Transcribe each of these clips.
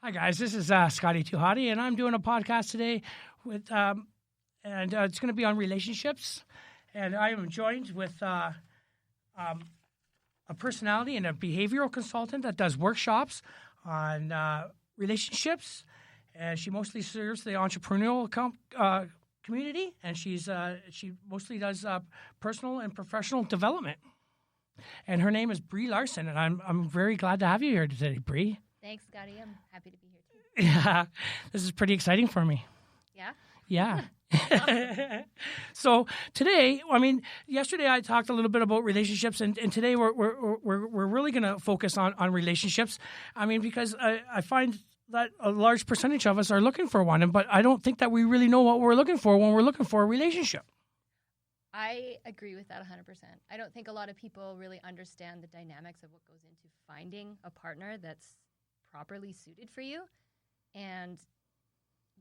Hi guys, this is Scotty too Hotty, and I'm doing a podcast today with, it's going to be on relationships, and I am joined with a personality and a behavioral consultant that does workshops on relationships, and she mostly serves the entrepreneurial community, and she mostly does personal and professional development. And her name is Bri Larson, and I'm very glad to have you here today, Bri. Thanks, Scotty. I'm happy to be here, too. Yeah, this is pretty exciting for me. Yeah? Yeah. So today, yesterday I talked a little bit about relationships, and today we're really going to focus on relationships. Because I find that a large percentage of us are looking for one, but I don't think that we really know what we're looking for when we're looking for a relationship. I agree with that 100%. I don't think a lot of people really understand the dynamics of what goes into finding a partner that's properly suited for you, and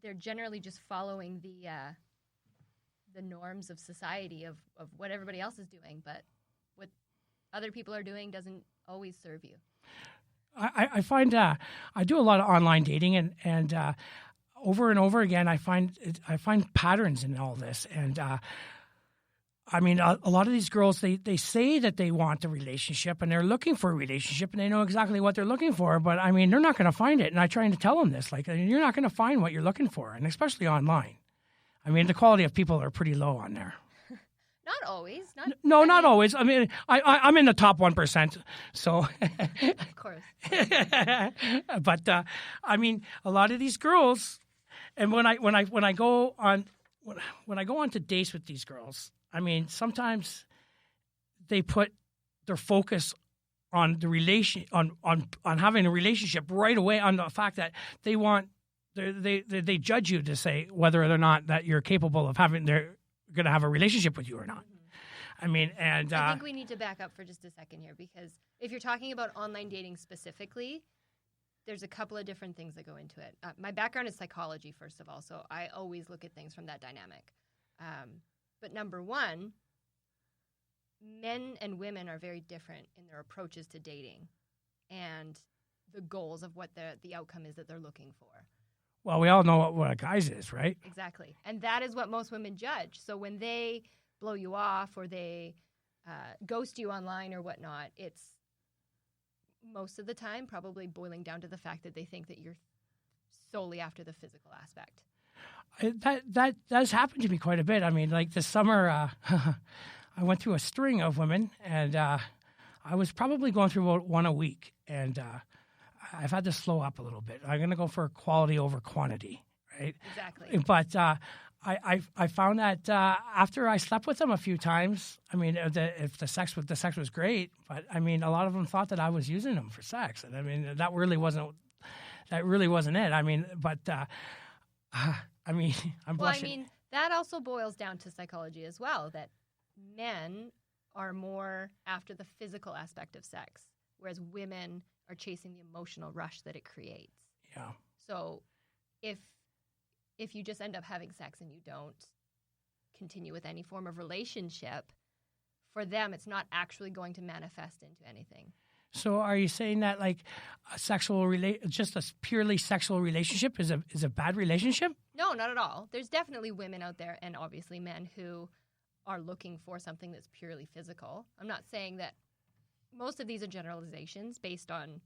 they're generally just following the norms of society of what everybody else is doing, but what other people are doing doesn't always serve you. I find I do a lot of online dating, and over and over again I find patterns in all this, and a lot of these girls, they say that they want a relationship and they're looking for a relationship and they know exactly what they're looking for, but they're not going to find it. And I try to tell them this, you're not going to find what you're looking for, and especially online. The quality of people are pretty low on there. Not always. Not always. I'm in the top 1%. So, of course. But a lot of these girls, and when I go on to dates with these girls, sometimes they put their focus on the on having a relationship right away, on the fact that they they judge you to say whether or not that you're capable of they're going to have a relationship with you or not. Mm-hmm. I think we need to back up for just a second here, because if you're talking about online dating specifically, there's a couple of different things that go into it. My background is psychology, first of all, so I always look at things from that dynamic. But number one, men and women are very different in their approaches to dating and the goals of what the outcome is that they're looking for. Well, we all know what a guy's is, right? Exactly. And that is what most women judge. So when they blow you off or they ghost you online or whatnot, it's most of the time probably boiling down to the fact that they think that you're solely after the physical aspect. That does happen to me quite a bit. This summer, I went through a string of women, and I was probably going through about one a week, and I've had to slow up a little bit. I'm going to go for quality over quantity, right? Exactly. But I found that after I slept with them a few times, if the sex was great, but a lot of them thought that I was using them for sex, and that really wasn't it. I'm blushing. That also boils down to psychology as well, that men are more after the physical aspect of sex, whereas women are chasing the emotional rush that it creates. Yeah. So if you just end up having sex and you don't continue with any form of relationship, for them it's not actually going to manifest into anything. So are you saying that just a purely sexual relationship is a bad relationship? No, not at all. There's definitely women out there, and obviously men, who are looking for something that's purely physical. I'm not saying that. Most of these are generalizations based on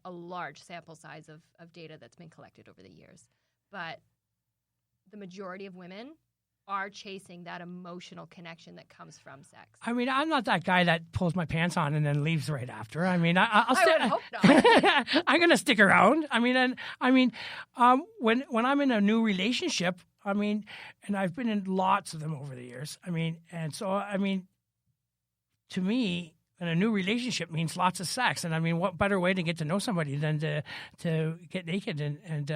a large sample size of data that's been collected over the years. But the majority of women are chasing that emotional connection that comes from sex. I'm not that guy that pulls my pants on and then leaves right after. I'll I would hope not. I'm going to stick around. When I'm in a new relationship, and I've been in lots of them over the years. To me, and a new relationship means lots of sex. And what better way to get to know somebody than to get naked and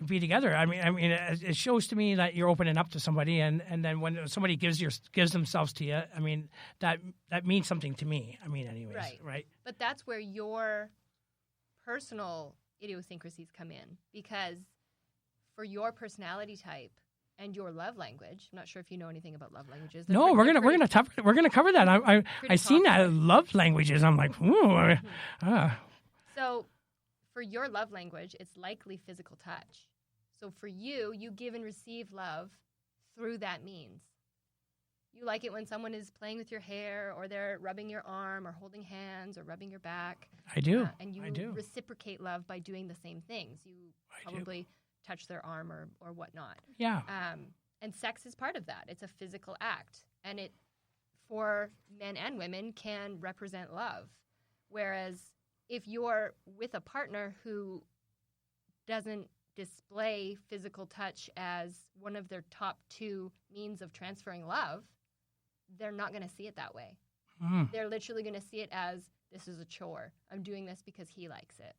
be together. It shows to me that you're opening up to somebody, and then when somebody gives themselves to you, that means something to me. Anyways, right? But that's where your personal idiosyncrasies come in, because for your personality type and your love language, I'm not sure if you know anything about love languages. No, we're gonna cover that. I seen that love languages. I'm like, ooh. So for your love language, it's likely physical touch. So for you, you give and receive love through that means. You like it when someone is playing with your hair, or they're rubbing your arm, or holding hands, or rubbing your back. I do. And you reciprocate love by doing the same things. You probably touch their arm or whatnot. Yeah. And sex is part of that. It's a physical act. And it, for men and women, can represent love. Whereas if you're with a partner who doesn't display physical touch as one of their top 2 means of transferring love, they're not going to see it that way. They're literally going to see it as, this is a chore. I'm doing this because he likes it.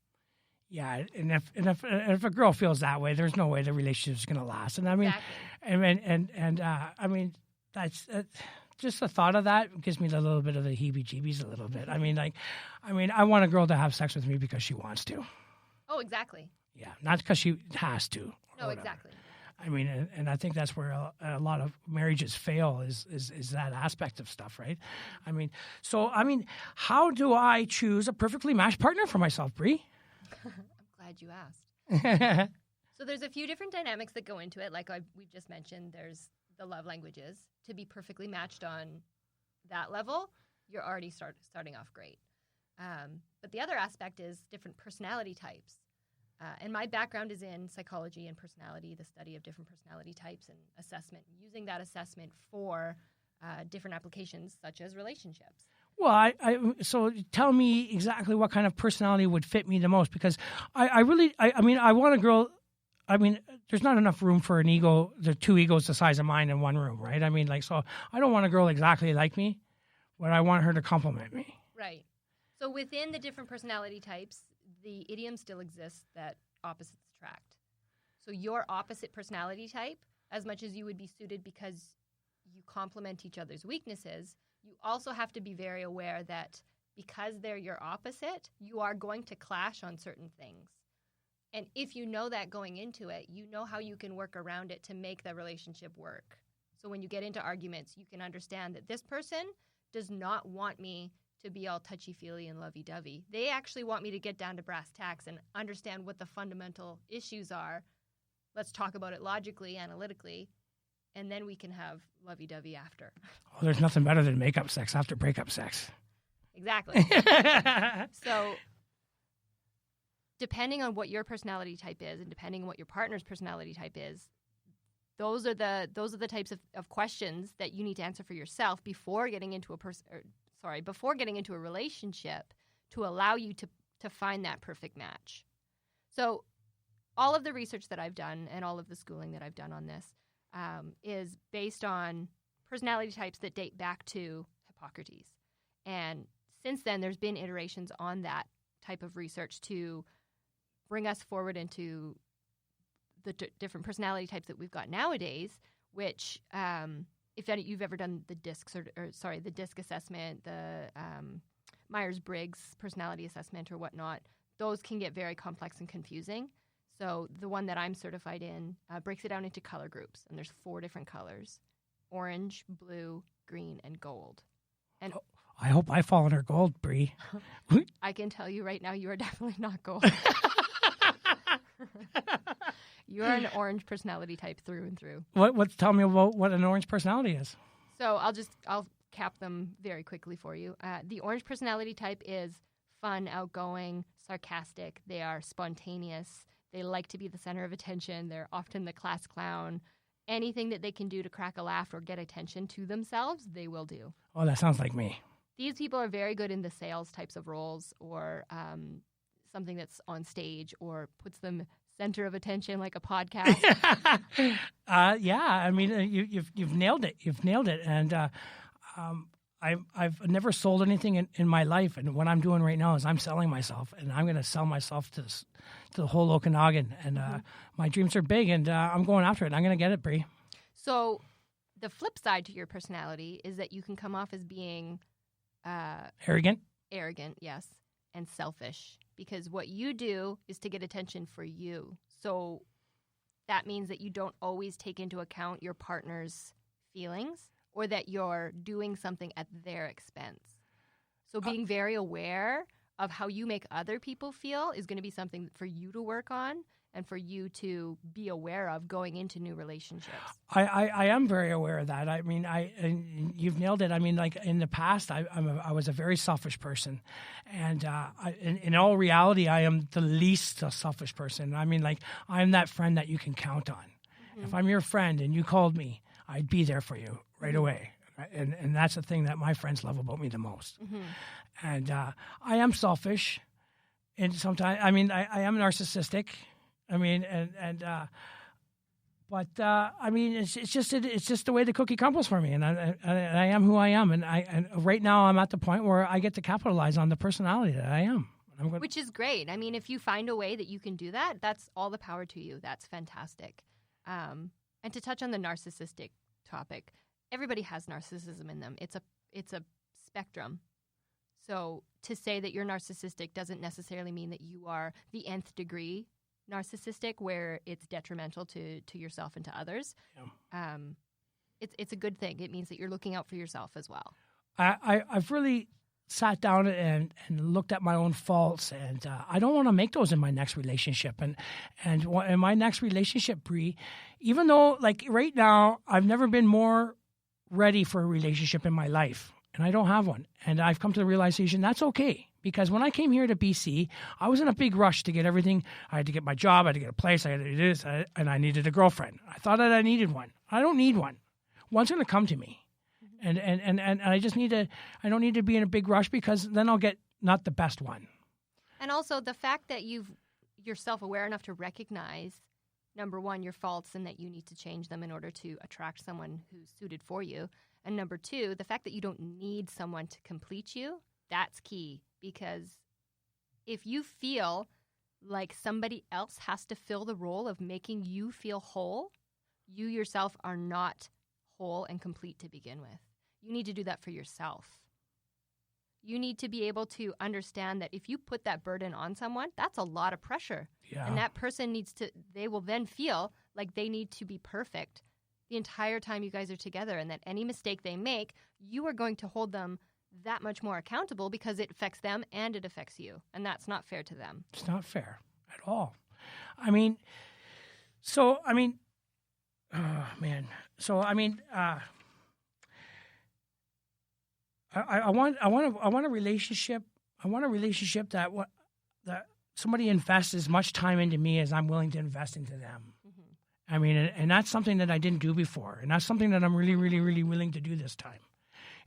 Yeah, and if a girl feels that way, there's no way the relationship is going to last. And I mean, I mean, that's just the thought of that gives me a little bit of the heebie-jeebies a little bit. I mean, I want a girl to have sex with me because she wants to. Oh, exactly. Yeah, not because she has to. No, exactly. I mean, and I think that's where a lot of marriages fail is that aspect of stuff, right? I mean, how do I choose a perfectly matched partner for myself, Bri? I'm glad you asked. So there's a few different dynamics that go into it. Like we just mentioned, there's the love languages. To be perfectly matched on that level, you're already starting off great. But the other aspect is different personality types. And my background is in psychology and personality, the study of different personality types and assessment, using that assessment for different applications such as relationships. Well, so tell me exactly what kind of personality would fit me the most, because I want a girl. I mean, there's not enough room for an ego. There's 2 egos the size of mine in one room, right? I mean, so I don't want a girl exactly like me, but I want her to compliment me. Right. So within the different personality types, the idiom still exists that opposites attract. So your opposite personality type, as much as you would be suited because you complement each other's weaknesses, you also have to be very aware that because they're your opposite, you are going to clash on certain things. And if you know that going into it, you know how you can work around it to make the relationship work. So when you get into arguments, you can understand that this person does not want me to be all touchy-feely and lovey-dovey. They actually want me to get down to brass tacks and understand what the fundamental issues are. Let's talk about it logically, analytically, and then we can have lovey-dovey after. Well, there's nothing better than make-up sex after break-up sex. Exactly. So depending on what your personality type is and depending on what your partner's personality type is, those are the types of questions that you need to answer for yourself before getting into a relationship to allow you to find that perfect match. So all of the research that I've done and all of the schooling that I've done on this is based on personality types that date back to Hippocrates. And since then, there's been iterations on that type of research to bring us forward into the different personality types that we've got nowadays, which if you've ever done the the DISC assessment, the Myers-Briggs personality assessment or whatnot, those can get very complex and confusing. So the one that I'm certified in breaks it down into color groups, and there's 4 different colors: orange, blue, green, and gold. And I hope I fall under gold, Bri. I can tell you right now, you are definitely not gold. You are an orange personality type through and through. Tell me about what an orange personality is. So I'll cap them very quickly for you. The orange personality type is fun, outgoing, sarcastic. They are spontaneous. They like to be the center of attention. They're often the class clown. Anything that they can do to crack a laugh or get attention to themselves, they will do. Oh, that sounds like me. These people are very good in the sales types of roles or something that's on stage or puts them center of attention like a podcast. Yeah, I mean, you've nailed it. You've nailed it. And I've never sold anything in my life. And what I'm doing right now is I'm selling myself. And I'm going to sell myself to the whole Okanagan. And my dreams are big, and I'm going after it. I'm going to get it, Bri. So the flip side to your personality is that you can come off as being... Arrogant? Arrogant, yes. And selfish. Because what you do is to get attention for you. So that means that you don't always take into account your partner's feelings or that you're doing something at their expense. So being very aware of how you make other people feel is going to be something for you to work on and for you to be aware of going into new relationships. I am very aware of that. I mean, and you've nailed it. I mean, like in the past, I was a very selfish person, and in all reality, I am the least selfish person. I mean, like I'm that friend that you can count on. If I'm your friend and you called me, I'd be there for you right away. And that's the thing that my friends love about me the most. And I am selfish, and sometimes I mean I am narcissistic. I mean, but I mean, it's just the way the cookie crumbles for me, and I am who I am, and right now I'm at the point where I get to capitalize on the personality that I am. Which is great. I mean, if you find a way that you can do that, that's all the power to you. That's fantastic. And to touch on the narcissistic topic, everybody has narcissism in them. It's a spectrum. So to say that you're narcissistic doesn't necessarily mean that you are the nth degree narcissistic where it's detrimental to yourself and to others. Yeah. It's a good thing. It means that you're looking out for yourself as well. I've really sat down and looked at my own faults, and I don't want to make those in my next relationship. And in my next relationship, Bri, even though like right now I've never been more ready for a relationship in my life, and I don't have one, and I've come to the realization that's okay. Because when I came here to BC, I was in a big rush to get everything. I had to get my job, I had to get a place, I had to do this, and I needed a girlfriend. I thought that I needed one. I don't need one. One's going to come to me. And I just need to, I don't need to be in a big rush because then I'll get not the best one. And also the fact that you're self-aware enough to recognize, number one, your faults and that you need to change them in order to attract someone who's suited for you. And number two, the fact that you don't need someone to complete you, that's key. Because if you feel like somebody else has to fill the role of making you feel whole, you yourself are not whole and complete to begin with. You need to do that for yourself. You need to be able to understand that if you put that burden on someone, that's a lot of pressure. Yeah. And that person they will then feel like they need to be perfect the entire time you guys are together, and that any mistake they make, you are going to hold them that much more accountable because it affects them and it affects you. And that's not fair to them. It's not fair at all. I want a relationship. I want a relationship that somebody invests as much time into me as I'm willing to invest into them. I mean, and that's something that I didn't do before. And that's something that I'm really, really, really willing to do this time,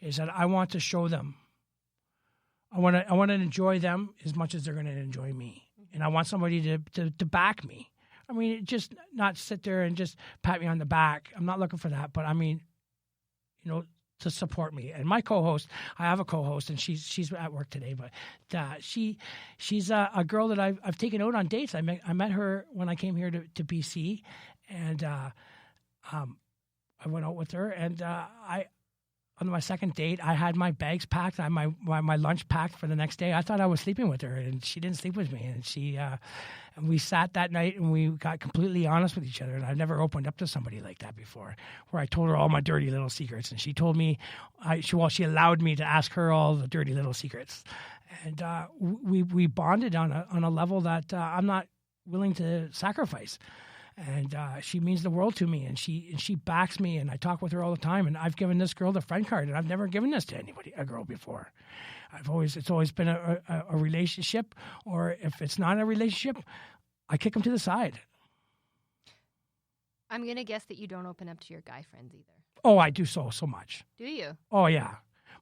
is that I want to show them. I want to enjoy them as much as they're going to enjoy me. And I want somebody to back me. I mean, just not sit there and just pat me on the back. I'm not looking for that. But I mean, to support me. And my co-host, I have a co-host, and she's at work today, but she's a girl that I've taken out on dates. I met her when I came here to BC, and I went out with her, and on my second date, I had my bags packed, I had my lunch packed for the next day. I thought I was sleeping with her, and she didn't sleep with me. And and we sat that night, and we got completely honest with each other. And I've never opened up to somebody like that before, where I told her all my dirty little secrets, and she told me, she allowed me to ask her all the dirty little secrets, and we bonded on a level that I'm not willing to sacrifice. And she means the world to me, and she backs me, and I talk with her all the time. And I've given this girl the friend card, and I've never given this to a girl before. It's always been a relationship, or if it's not a relationship, I kick them to the side. I'm gonna guess that you don't open up to your guy friends either. Oh, I do so much. Do you? Oh yeah,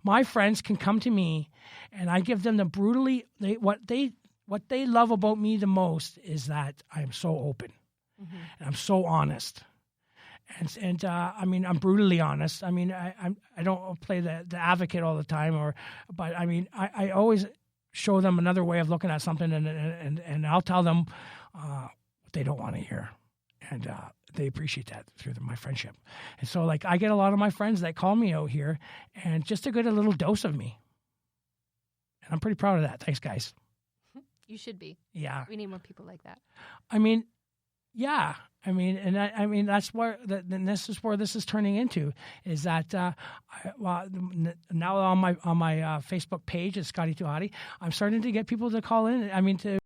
my friends can come to me, and I give them what they love about me the most is that I am so open. Mm-hmm. And I'm so honest, and I mean, I'm brutally honest. I mean, I don't play the advocate all the time, but I mean, I always show them another way of looking at something, and I'll tell them what they don't want to hear, and they appreciate that through my friendship. And so, like, I get a lot of my friends that call me out here, and just to get a little dose of me, and I'm pretty proud of that. Thanks, guys. You should be. Yeah, we need more people like that. I mean, Yeah. I mean, that's where this is where this is turning into. Is that now on my Facebook page at Scotty to Hotty, I'm starting to get people to call in. I mean, to